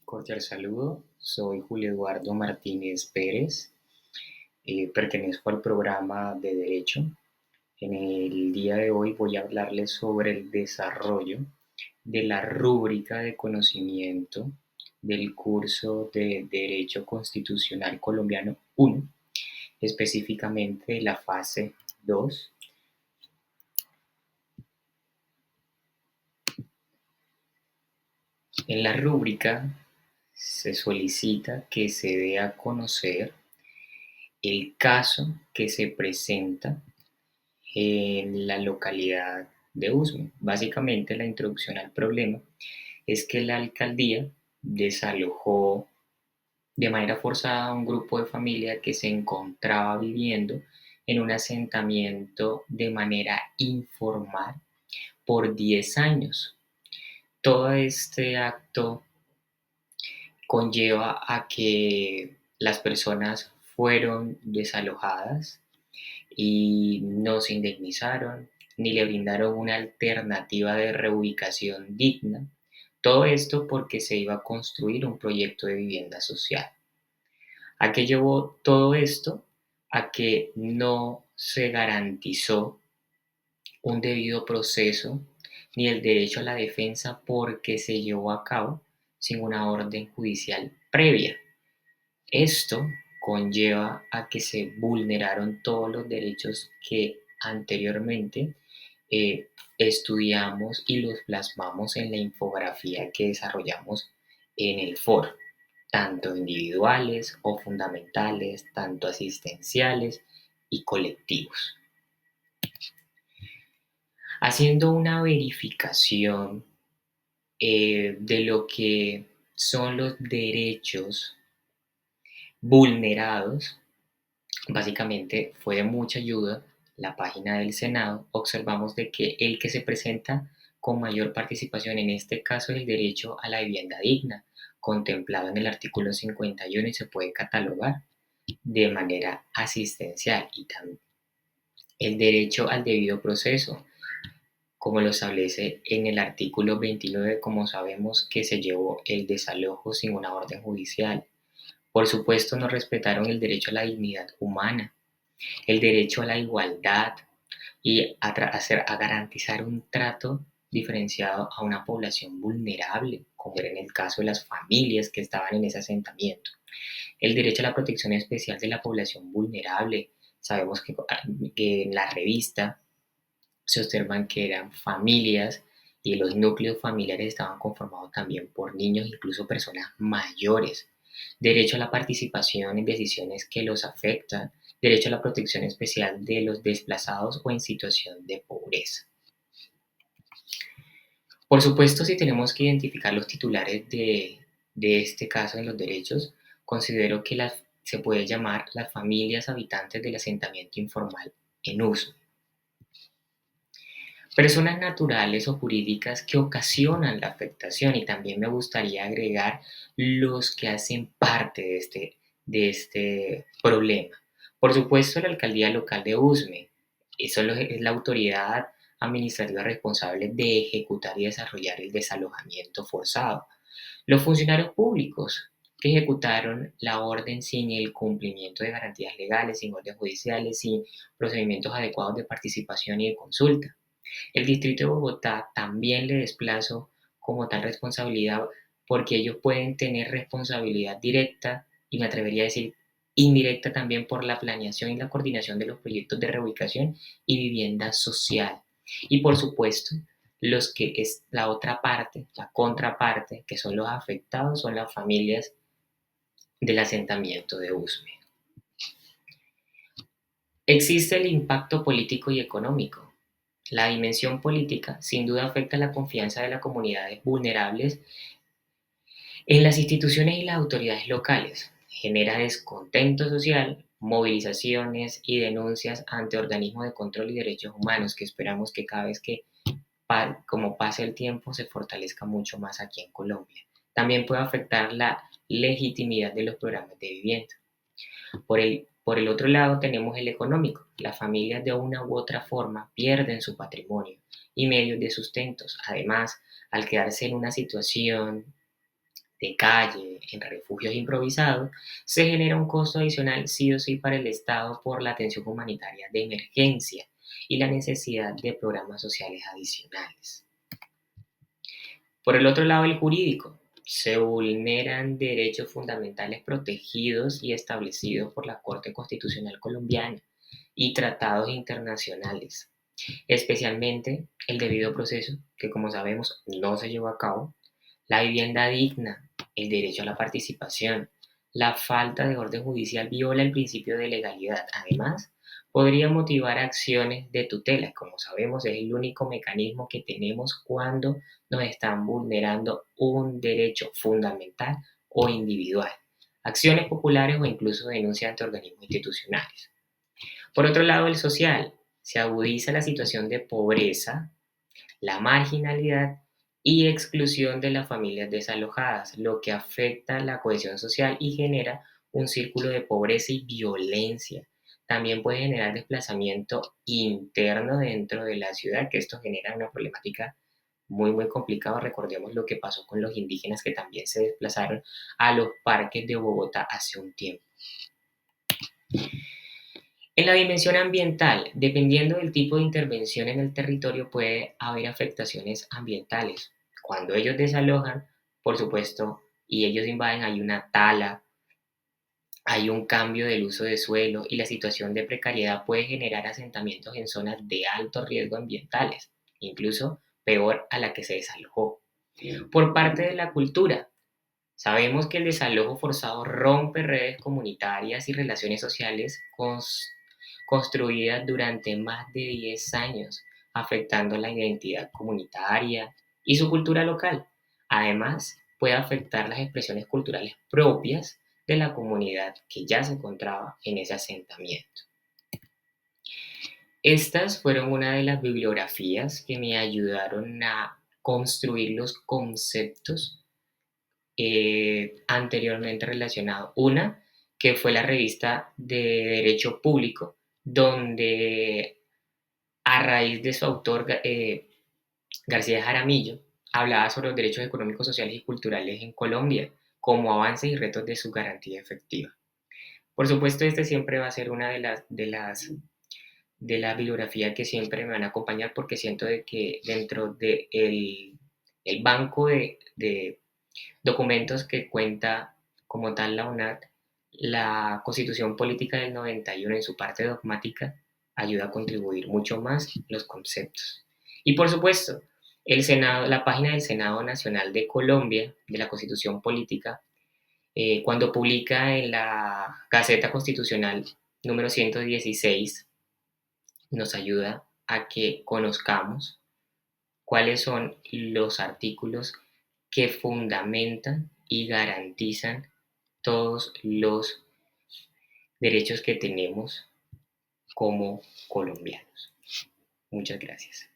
Cordial saludo, soy Julio Eduardo Martínez Pérez, pertenezco al programa de Derecho. En el día de hoy voy a hablarles sobre el desarrollo de la rúbrica de conocimiento del curso de Derecho Constitucional Colombiano 1, específicamente la fase 2. En la rúbrica se solicita que se dé a conocer el caso que se presenta en la localidad de Usme. Básicamente, la introducción al problema es que la alcaldía desalojó de manera forzada a un grupo de familia que se encontraba viviendo en un asentamiento de manera informal por 10 años. Todo este acto conlleva a que las personas fueron desalojadas y no se indemnizaron ni le brindaron una alternativa de reubicación digna. Todo esto porque se iba a construir un proyecto de vivienda social. ¿A qué llevó todo esto? A que no se garantizó un debido proceso ni el derecho a la defensa porque se llevó a cabo sin una orden judicial previa. Esto conlleva a que se vulneraron todos los derechos que anteriormente estudiamos y los plasmamos en la infografía que desarrollamos en el foro, tanto individuales o fundamentales, tanto asistenciales y colectivos. Haciendo una verificación de lo que son los derechos vulnerados, básicamente fue de mucha ayuda la página del Senado. Observamos de que el que se presenta con mayor participación en este caso es el derecho a la vivienda digna, contemplado en el artículo 51 y se puede catalogar de manera asistencial, y también el derecho al debido proceso, como lo establece en el artículo 29, como sabemos que se llevó el desalojo sin una orden judicial. Por supuesto, no respetaron el derecho a la dignidad humana, el derecho a la igualdad y a garantizar un trato diferenciado a una población vulnerable, como era en el caso de las familias que estaban en ese asentamiento. El derecho a la protección especial de la población vulnerable. Sabemos que en la revista se observan que eran familias y los núcleos familiares estaban conformados también por niños, incluso personas mayores. Derecho a la participación en decisiones que los afectan. Derecho a la protección especial de los desplazados o en situación de pobreza. Por supuesto, si tenemos que identificar los titulares de este caso en los derechos, considero que se puede llamar las familias habitantes del asentamiento informal en uso. Personas naturales o jurídicas que ocasionan la afectación, y también me gustaría agregar los que hacen parte de este problema. Por supuesto, la alcaldía local de Usme, eso es la autoridad administrativa responsable de ejecutar y desarrollar el desalojamiento forzado. Los funcionarios públicos que ejecutaron la orden sin el cumplimiento de garantías legales, sin órdenes judiciales, sin procedimientos adecuados de participación y de consulta. El Distrito de Bogotá también le desplazo como tal responsabilidad, porque ellos pueden tener responsabilidad directa y me atrevería a decir indirecta también por la planeación y la coordinación de los proyectos de reubicación y vivienda social. Y por supuesto, los que es la otra parte, la contraparte, que son los afectados, son las familias del asentamiento de Usme. Existe el impacto político y económico. La dimensión política sin duda afecta la confianza de las comunidades vulnerables en las instituciones y las autoridades locales. Genera descontento social, movilizaciones y denuncias ante organismos de control y derechos humanos, que esperamos que cada vez que como pase el tiempo se fortalezca mucho más aquí en Colombia. También puede afectar la legitimidad de los programas de vivienda. Por el otro lado tenemos el económico. Las familias de una u otra forma pierden su patrimonio y medios de sustentos. Además, al quedarse en una situación de calle, en refugios improvisados, se genera un costo adicional sí o sí para el Estado por la atención humanitaria de emergencia y la necesidad de programas sociales adicionales. Por el otro lado, el jurídico. Se vulneran derechos fundamentales protegidos y establecidos por la Corte Constitucional Colombiana y tratados internacionales, especialmente el debido proceso, que como sabemos no se llevó a cabo, la vivienda digna, el derecho a la participación, la falta de orden judicial viola el principio de legalidad. Además, podría motivar acciones de tutela. Como sabemos, es el único mecanismo que tenemos cuando nos están vulnerando un derecho fundamental o individual. Acciones populares o incluso denuncias ante organismos institucionales. Por otro lado, el social. Se agudiza la situación de pobreza, la marginalidad y exclusión de las familias desalojadas, lo que afecta la cohesión social y genera un círculo de pobreza y violencia. También puede generar desplazamiento interno dentro de la ciudad, que esto genera una problemática muy complicada. Recordemos lo que pasó con los indígenas que también se desplazaron a los parques de Bogotá hace un tiempo. En la dimensión ambiental, dependiendo del tipo de intervención en el territorio, puede haber afectaciones ambientales. Cuando ellos desalojan, por supuesto, y ellos invaden, hay una tala, hay un cambio del uso de suelo y la situación de precariedad puede generar asentamientos en zonas de alto riesgo ambientales, incluso peor a la que se desalojó. Por parte de la cultura, sabemos que el desalojo forzado rompe redes comunitarias y relaciones sociales construidas durante más de 10 años, afectando la identidad comunitaria y su cultura local. Además, puede afectar las expresiones culturales propias de la comunidad que ya se encontraba en ese asentamiento. Estas fueron una de las bibliografías que me ayudaron a construir los conceptos anteriormente relacionado. Una, que fue la revista de Derecho Público, donde a raíz de su autor García Jaramillo, hablaba sobre los derechos económicos, sociales y culturales en Colombia, como avances y retos de su garantía efectiva. Por supuesto, este siempre va a ser una de las bibliografías que siempre me van a acompañar porque siento de que dentro del el banco de documentos que cuenta como tal la UNAD, la Constitución Política del 91 en su parte dogmática ayuda a contribuir mucho más los conceptos. Y por supuesto, el Senado, la página del Senado Nacional de Colombia, de la Constitución Política, cuando publica en la Gaceta Constitucional número 116, nos ayuda a que conozcamos cuáles son los artículos que fundamentan y garantizan todos los derechos que tenemos como colombianos. Muchas gracias.